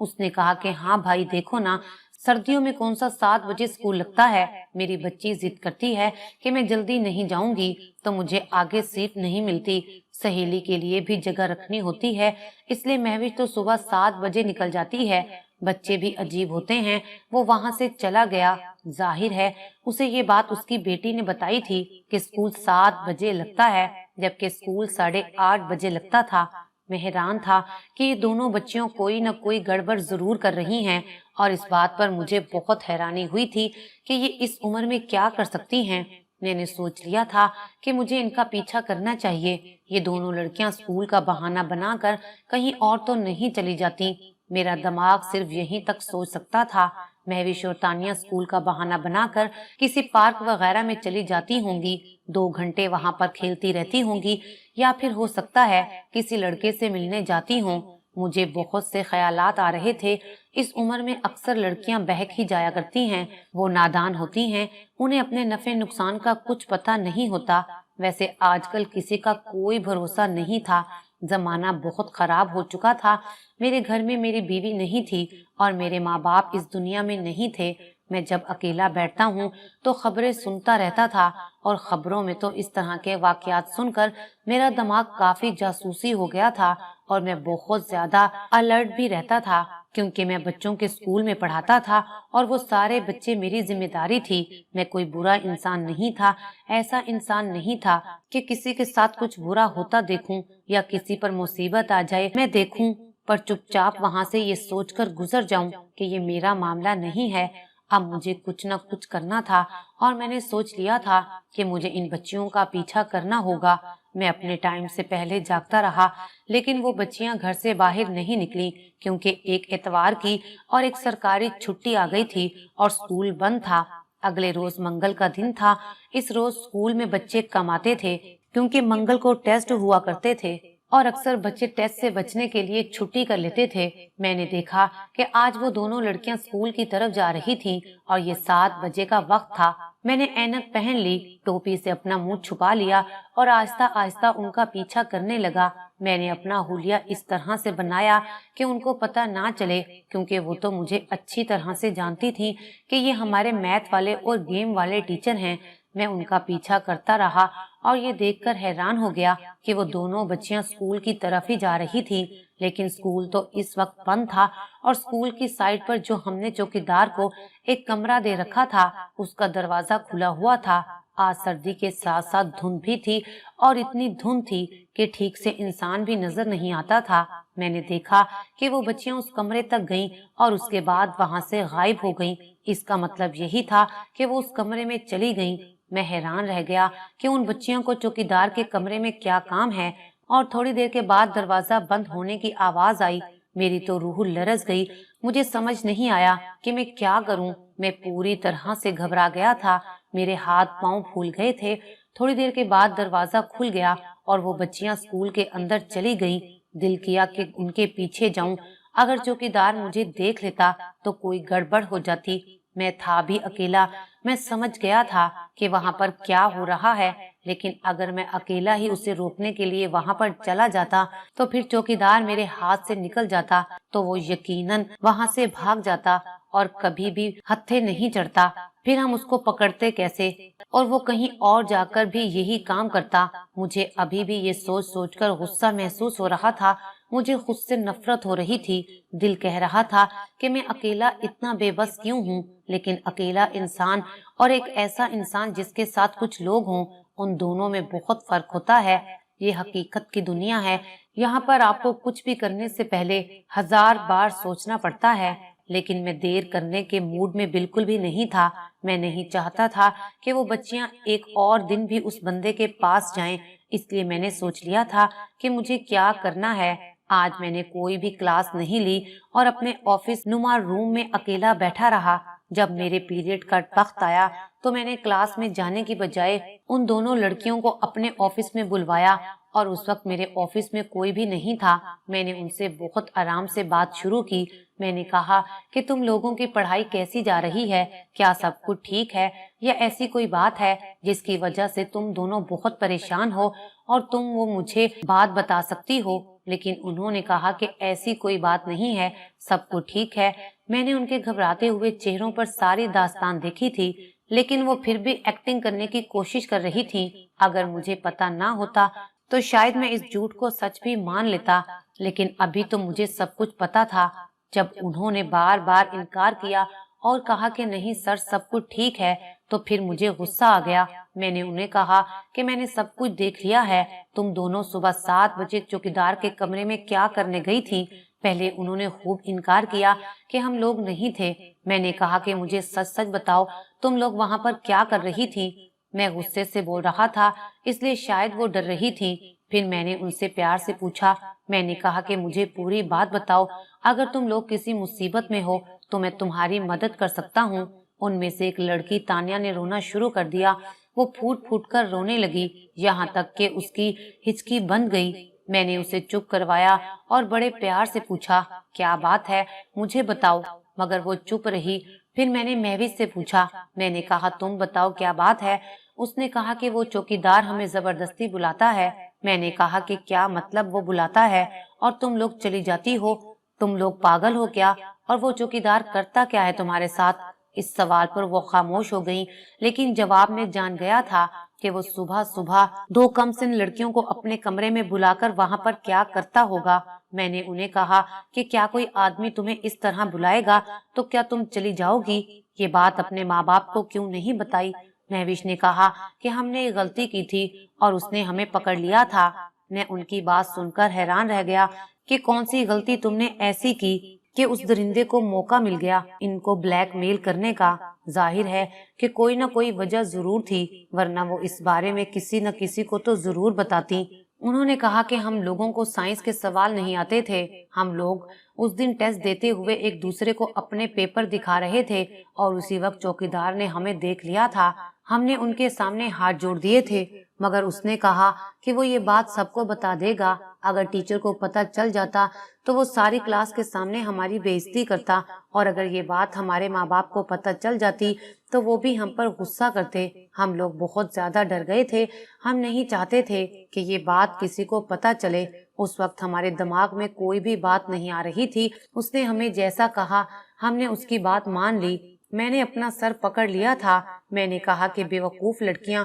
اس نے کہا کہ ہاں بھائی دیکھو نا، سردیوں میں کون سا 7 بجے اسکول لگتا ہے، میری بچی ضد کرتی ہے کہ میں جلدی نہیں جاؤں گی تو مجھے آگے سیٹ نہیں ملتی، سہیلی کے لیے بھی جگہ رکھنی ہوتی ہے، اس لیے مہوش تو صبح 7 بجے نکل جاتی ہے۔ بچے بھی عجیب ہوتے ہیں۔ وہ وہاں سے چلا گیا۔ ظاہر ہے اسے یہ بات اس کی بیٹی نے بتائی تھی کہ اسکول 7 بجے لگتا ہے جبکہ اسکول 8:30 بجے لگتا تھا۔ میں حیران تھا کہ یہ دونوں بچیوں کوئی نہ کوئی گڑبڑ ضرور کر رہی ہیں، اور اس بات پر مجھے بہت حیرانی ہوئی تھی کہ یہ اس عمر میں کیا کر سکتی ہیں۔ میں نے سوچ لیا تھا کہ مجھے ان کا پیچھا کرنا چاہیے۔ یہ دونوں لڑکیاں اسکول کا بہانہ بنا کر کہیں اور تو نہیں چلی جاتی۔ میرا دماغ صرف یہیں تک سوچ سکتا تھا مہوش اور تانیہ اسکول کا بہانہ بنا کر کسی پارک وغیرہ میں چلی جاتی ہوں گی، 2 گھنٹے وہاں پر کھیلتی رہتی ہوں گی، یا پھر ہو سکتا ہے کسی لڑکے سے ملنے جاتی ہوں۔ مجھے بہت سے خیالات آ رہے تھے۔ اس عمر میں اکثر لڑکیاں بہک ہی جایا کرتی ہیں، وہ نادان ہوتی ہیں، انہیں اپنے نفع نقصان کا کچھ پتہ نہیں ہوتا۔ ویسے آج کل کسی کا کوئی بھروسہ نہیں تھا، زمانہ بہت خراب ہو چکا تھا۔ میرے گھر میں میری بیوی نہیں تھی اور میرے ماں باپ اس دنیا میں نہیں تھے۔ میں جب اکیلا بیٹھتا ہوں تو خبریں سنتا رہتا تھا، اور خبروں میں تو اس طرح کے واقعات سن کر میرا دماغ کافی جاسوسی ہو گیا تھا، اور میں بہت زیادہ الرٹ بھی رہتا تھا کیونکہ میں بچوں کے اسکول میں پڑھاتا تھا اور وہ سارے بچے میری ذمہ داری تھی۔ میں کوئی برا انسان نہیں تھا، ایسا انسان نہیں تھا کہ کسی کے ساتھ کچھ برا ہوتا دیکھوں یا کسی پر مصیبت آ جائے میں دیکھوں پر چپ چاپ وہاں سے یہ سوچ کر گزر جاؤں کہ یہ میرا معاملہ نہیں ہے۔ اب مجھے کچھ نہ کچھ کرنا تھا، اور میں نے سوچ لیا تھا کہ مجھے ان بچیوں کا پیچھا کرنا ہوگا۔ میں اپنے ٹائم سے پہلے جاگتا رہا، لیکن وہ بچیاں گھر سے باہر نہیں نکلی کیونکہ ایک اتوار کی اور ایک سرکاری چھٹی آ گئی تھی اور اسکول بند تھا۔ اگلے روز منگل کا دن تھا۔ اس روز اسکول میں بچے کم آتے تھے کیونکہ منگل کو ٹیسٹ ہوا کرتے تھے، اور اکثر بچے ٹیسٹ سے بچنے کے لیے چھٹی کر لیتے تھے۔ میں نے دیکھا کہ آج وہ دونوں لڑکیاں اسکول کی طرف جا رہی تھیں اور یہ 7 بجے کا وقت تھا۔ میں نے اینک پہن لی، ٹوپی سے اپنا منہ چھپا لیا اور آہستہ آہستہ ان کا پیچھا کرنے لگا۔ میں نے اپنا حلیہ اس طرح سے بنایا کہ ان کو پتہ نہ چلے، کیونکہ وہ تو مجھے اچھی طرح سے جانتی تھی کہ یہ ہمارے میتھ والے اور گیم والے ٹیچر ہیں۔ میں ان کا پیچھا کرتا رہا اور یہ دیکھ کر حیران ہو گیا کہ وہ دونوں بچیاں اسکول کی طرف ہی جا رہی تھی، لیکن اسکول تو اس وقت بند تھا، اور اسکول کی سائٹ پر جو ہم نے چوکیدار کو ایک کمرہ دے رکھا تھا اس کا دروازہ کھلا ہوا تھا۔ آج سردی کے ساتھ ساتھ دھند بھی تھی، اور اتنی دھند تھی کہ ٹھیک سے انسان بھی نظر نہیں آتا تھا۔ میں نے دیکھا کہ وہ بچیاں اس کمرے تک گئیں اور اس کے بعد وہاں سے غائب ہو گئیں۔ اس کا مطلب یہی تھا کہ وہ اس کمرے میں چلی گئیں۔ میں حیران رہ گیا کہ ان بچیوں کو چوکیدار کے کمرے میں کیا کام ہے، اور تھوڑی دیر کے بعد دروازہ بند ہونے کی آواز آئی۔ میری تو روح لرز گئی۔ مجھے سمجھ نہیں آیا کہ میں کیا کروں۔ میں پوری طرح سے گھبرا گیا تھا، میرے ہاتھ پاؤں پھول گئے تھے۔ تھوڑی دیر کے بعد دروازہ کھل گیا اور وہ بچیاں اسکول کے اندر چلی گئیں۔ دل کیا کہ ان کے پیچھے جاؤں، اگر چوکیدار مجھے دیکھ لیتا تو کوئی گڑبڑ ہو جاتی۔ میں تھا بھی اکیلا، میں سمجھ گیا تھا کہ وہاں پر کیا ہو رہا ہے، لیکن اگر میں اکیلا ہی اسے روکنے کے لیے وہاں پر چلا جاتا تو پھر چوکیدار میرے ہاتھ سے نکل جاتا تو وہ یقیناً وہاں سے بھاگ جاتا اور کبھی بھی ہتھے نہیں چڑھتا۔ پھر ہم اس کو پکڑتے کیسے، اور وہ کہیں اور جا کر بھی یہی کام کرتا۔ مجھے ابھی بھی یہ سوچ سوچ کر غصہ محسوس ہو رہا تھا۔ مجھے خود سے نفرت ہو رہی تھی۔ دل کہہ رہا تھا کہ میں اکیلا اتنا بے بس کیوں ہوں، لیکن اکیلا انسان اور ایک ایسا انسان جس کے ساتھ کچھ لوگ ہوں، ان دونوں میں بہت فرق ہوتا ہے۔ یہ حقیقت کی دنیا ہے، یہاں پر آپ کو کچھ بھی کرنے سے پہلے 1000 بار سوچنا پڑتا ہے۔ لیکن میں دیر کرنے کے موڈ میں بالکل بھی نہیں تھا۔ میں نہیں چاہتا تھا کہ وہ بچیاں ایک اور دن بھی اس بندے کے پاس جائیں، اس لیے میں نے سوچ لیا تھا کہ مجھے کیا کرنا ہے۔ آج میں نے کوئی بھی کلاس نہیں لی اور اپنے آفس نما روم میں اکیلا بیٹھا رہا۔ جب میرے پیریڈ کا وقت آیا تو میں نے کلاس میں جانے کی بجائے ان دونوں لڑکیوں کو اپنے آفس میں بلوایا اور اس وقت میرے آفس میں کوئی بھی نہیں تھا۔ میں نے ان سے بہت آرام سے بات شروع کی۔ میں نے کہا کہ تم لوگوں کی پڑھائی کیسی جا رہی ہے، کیا سب کچھ ٹھیک ہے، یا ایسی کوئی بات ہے جس کی وجہ سے تم دونوں بہت پریشان ہو اور تم وہ مجھے بات بتا سکتی ہو۔ لیکن انہوں نے کہا کہ ایسی کوئی بات نہیں ہے، سب کچھ ٹھیک ہے۔ میں نے ان کے گھبراتے ہوئے چہروں پر ساری داستان دیکھی تھی، لیکن وہ پھر بھی ایکٹنگ کرنے کی کوشش کر رہی تھی۔ اگر مجھے پتا نہ ہوتا تو شاید میں اس جھوٹ کو سچ بھی مان لیتا، لیکن ابھی تو مجھے سب کچھ پتا تھا۔ جب انہوں نے بار بار انکار کیا اور کہا کہ نہیں سر سب کچھ ٹھیک ہے، تو پھر مجھے غصہ آ گیا۔ میں نے انہیں کہا کہ میں نے سب کچھ دیکھ لیا ہے، تم دونوں صبح 7 بجے چوکیدار کے کمرے میں کیا کرنے گئی تھی۔ پہلے انہوں نے خوب انکار کیا کہ ہم لوگ نہیں تھے۔ میں نے کہا کہ مجھے سچ سچ بتاؤ تم لوگ وہاں پر کیا کر رہی تھی۔ میں غصے سے بول رہا تھا، اس لیے شاید وہ ڈر رہی تھی۔ پھر میں نے ان سے پیار سے پوچھا، میں نے کہا کہ مجھے پوری بات بتاؤ، اگر تم لوگ کسی مصیبت میں ہو تو میں تمہاری مدد کر سکتا ہوں۔ ان میں سے ایک لڑکی تانیہ نے رونا شروع کر دیا۔ وہ پھوٹ پھوٹ کر رونے لگی، یہاں تک کہ اس کی ہچکی بند گئی۔ میں نے اسے چپ کروایا اور بڑے پیار سے پوچھا، کیا بات ہے مجھے بتاؤ، مگر وہ چپ رہی۔ پھر میں نے مہوش سے پوچھا، میں نے کہا تم بتاؤ کیا بات ہے۔ اس نے کہا کہ وہ چوکیدار ہمیں زبردستی بلاتا ہے۔ میں نے کہا کہ کیا مطلب وہ بلاتا ہے اور تم لوگ چلی جاتی ہو، تم لوگ پاگل ہو کیا، اور وہ چوکیدار کرتا کیا ہے تمہارے ساتھ۔ اس سوال پر وہ خاموش ہو گئی، لیکن جواب میں جان گیا تھا کہ وہ صبح صبح 2 کم سن لڑکیوں کو اپنے کمرے میں بلا کر وہاں پر کیا کرتا ہوگا۔ میں نے انہیں کہا کہ کیا کوئی آدمی تمہیں اس طرح بلائے گا تو کیا تم چلی جاؤ گی؟ یہ بات اپنے ماں باپ کو کیوں نہیں بتائی؟ مہوش نے کہا کہ ہم نے ایک غلطی کی تھی اور اس نے ہمیں پکڑ لیا تھا۔ میں ان کی بات سن کر حیران رہ گیا کہ کون سی غلطی تم نے ایسی کی کہ اس درندے کو موقع مل گیا ان کو بلیک میل کرنے کا۔ ظاہر ہے کہ کوئی نہ کوئی وجہ ضرور تھی، ورنہ وہ اس بارے میں کسی نہ کسی کو تو ضرور بتاتی۔ انہوں نے کہا کہ ہم لوگوں کو سائنس کے سوال نہیں آتے تھے، ہم لوگ اس دن ٹیسٹ دیتے ہوئے ایک دوسرے کو اپنے پیپر دکھا رہے تھے اور اسی وقت چوکیدار نے ہمیں دیکھ لیا تھا۔ ہم نے ان کے سامنے ہاتھ جوڑ دیے تھے، مگر اس نے کہا کہ وہ یہ بات سب کو بتا دے گا۔ اگر ٹیچر کو پتہ چل جاتا تو وہ ساری کلاس کے سامنے ہماری بے عزتی کرتا، اور اگر یہ بات ہمارے ماں باپ کو پتہ چل جاتی تو وہ بھی ہم پر غصہ کرتے۔ ہم لوگ بہت زیادہ ڈر گئے تھے، ہم نہیں چاہتے تھے کہ یہ بات کسی کو پتہ چلے۔ اس وقت ہمارے دماغ میں کوئی بھی بات نہیں آ رہی تھی۔ اس نے ہمیں جیسا کہا ہم نے اس کی بات مان لی۔ میں نے اپنا سر پکڑ لیا تھا۔ میں نے کہا کہ بے وقوف لڑکیاں،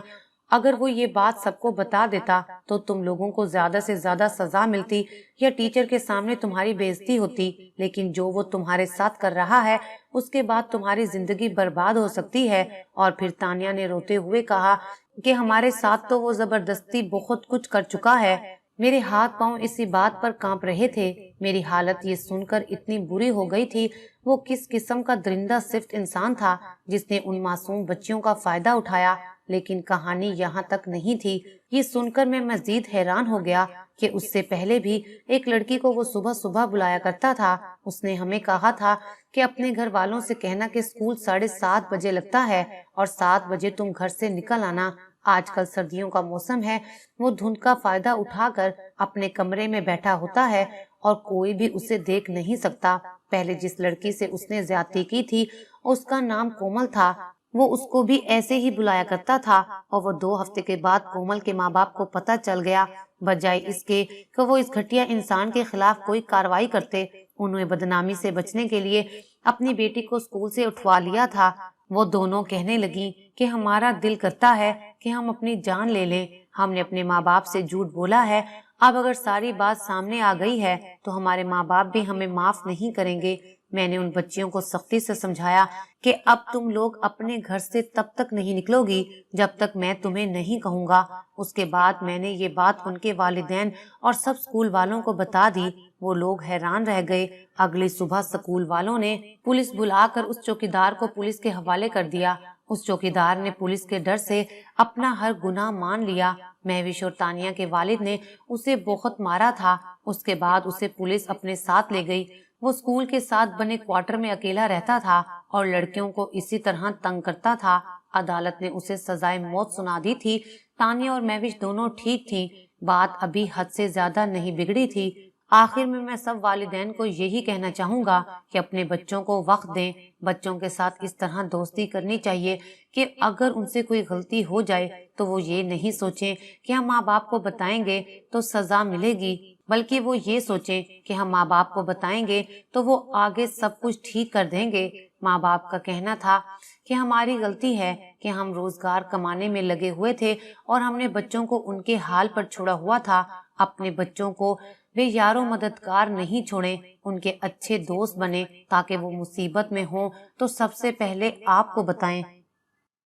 اگر وہ یہ بات سب کو بتا دیتا تو تم لوگوں کو زیادہ سے زیادہ سزا ملتی یا ٹیچر کے سامنے تمہاری بے عزتی ہوتی، لیکن جو وہ تمہارے ساتھ کر رہا ہے اس کے بعد تمہاری زندگی برباد ہو سکتی ہے۔ اور پھر تانیہ نے روتے ہوئے کہا کہ ہمارے ساتھ تو وہ زبردستی بہت کچھ کر چکا ہے۔ میرے ہاتھ پاؤں اسی بات پر کانپ رہے تھے۔ میری حالت یہ سن کر اتنی بری ہو گئی تھی۔ وہ کس قسم کا درندہ صفت انسان تھا جس نے ان معصوم بچیوں کا فائدہ اٹھایا؟ لیکن کہانی یہاں تک نہیں تھی۔ یہ سن کر میں مزید حیران ہو گیا کہ اس سے پہلے بھی ایک لڑکی کو وہ صبح صبح بلایا کرتا تھا۔ اس نے ہمیں کہا تھا کہ اپنے گھر والوں سے کہنا کہ اسکول 7:30 بجے لگتا ہے اور 7 بجے تم گھر سے نکل آنا۔ آج کل سردیوں کا موسم ہے، وہ دھند کا فائدہ اٹھا کر اپنے کمرے میں بیٹھا ہوتا ہے اور کوئی بھی اسے دیکھ نہیں سکتا۔ پہلے جس لڑکی سے اس نے زیادتی کی تھی اس کا نام کومل تھا، وہ اس کو بھی ایسے ہی بلایا کرتا تھا، اور وہ 2 ہفتے کے بعد کومل کے ماں باپ کو پتہ چل گیا۔ بجائے اس کے کہ وہ اس گھٹیا انسان کے خلاف کوئی کارروائی کرتے، انہوں نے بدنامی سے بچنے کے لیے اپنی بیٹی کو اسکول سے اٹھوا لیا تھا۔ وہ دونوں کہنے لگیں کہ ہمارا دل کرتا ہے کہ ہم اپنی جان لے لیں، ہم نے اپنے ماں باپ سے جھوٹ بولا ہے، اب اگر ساری بات سامنے آ گئی ہے تو ہمارے ماں باپ بھی ہمیں معاف نہیں کریں گے۔ میں نے ان بچیوں کو سختی سے سمجھایا کہ اب تم لوگ اپنے گھر سے تب تک نہیں نکلو گی جب تک میں تمہیں نہیں کہوں گا۔ اس کے بعد میں نے یہ بات ان کے والدین اور سب اسکول والوں کو بتا دی۔ وہ لوگ حیران رہ گئے۔ اگلی صبح اسکول والوں نے پولیس بلا کر اس چوکیدار کو پولیس کے حوالے کر دیا۔ اس چوکیدار نے پولیس کے ڈر سے اپنا ہر گناہ مان لیا۔ مہوش اور تانیہ کے والد نے اسے بہت مارا تھا۔ اس کے بعد اسے پولیس اپنے ساتھ لے گئی۔ وہ اسکول کے ساتھ بنے کوارٹر میں اکیلا رہتا تھا اور لڑکیوں کو اسی طرح تنگ کرتا تھا۔ عدالت نے اسے سزائے موت سنا دی تھی۔ تانیہ اور مہوش دونوں ٹھیک تھیں۔ بات ابھی حد سے زیادہ نہیں بگڑی تھی۔ آخر میں سب والدین کو یہی کہنا چاہوں گا کہ اپنے بچوں کو وقت دیں، بچوں کے ساتھ اس طرح دوستی کرنی چاہیے کہ اگر ان سے کوئی غلطی ہو جائے تو وہ یہ نہیں سوچیں کہ ہم ماں باپ کو بتائیں گے تو سزا ملے گی، بلکہ وہ یہ سوچیں کہ ہم ماں باپ کو بتائیں گے تو وہ آگے سب کچھ ٹھیک کر دیں گے۔ ماں باپ کا کہنا تھا کہ ہماری غلطی ہے کہ ہم روزگار کمانے میں لگے ہوئے تھے اور ہم نے بچوں کو ان کے حال پر چھوڑا ہوا تھا۔ اپنے بچوں کو بے یار و مددگار نہیں چھوڑیں، ان کے اچھے دوست بنیں تاکہ وہ مصیبت میں ہوں تو سب سے پہلے آپ کو بتائیں۔